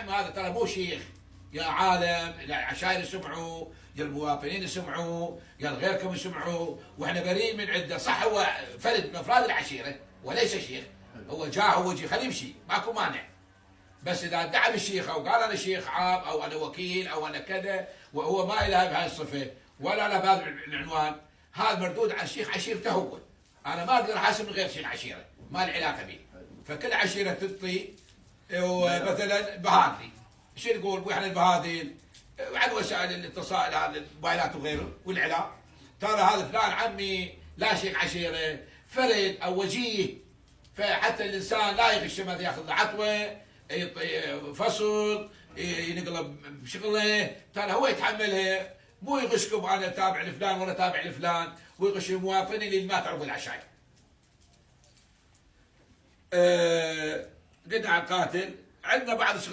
عمي هذا ترى مو شيخ، يا عالم، العشائر يسمعوا، يا المواطنين يسمعوا، يا غيركم يسمعوا، واحنا بريء من عده. صح هو فرد من افراد العشيره وليس شيخ، هو جاه وجي خليه يمشي ماكو مانع. بس اذا ادعى بالشيخ او قال انا شيخ عام او انا وكيل او انا كذا وهو ما له بهاي الصفه ولا له بهذا العنوان، هذا مردود على الشيخ عشيرته هو. انا ما اقدر احاسب من غير شيخ عشيره، ما له علاقه بي. فكل عشيره تعطي مثلا بهادي، شو نقول واحنا البهادين عن وسائل الاتصال هذا الموبايلات وغيره والاعلام، ترى هذا فلان عمي لا شيخ عشيره، فرد او وجيه. فحتى الانسان لا يغش مثلا ياخذ عطوه فصل ينقلب بشغله، ترى هو يتحملها، مو يغشكم انا تابع لفلان ولا تابع لفلان ويغش المواطنين اللي ما تعرفوا العشاير. قطع القاتل عندنا بعض الشغلات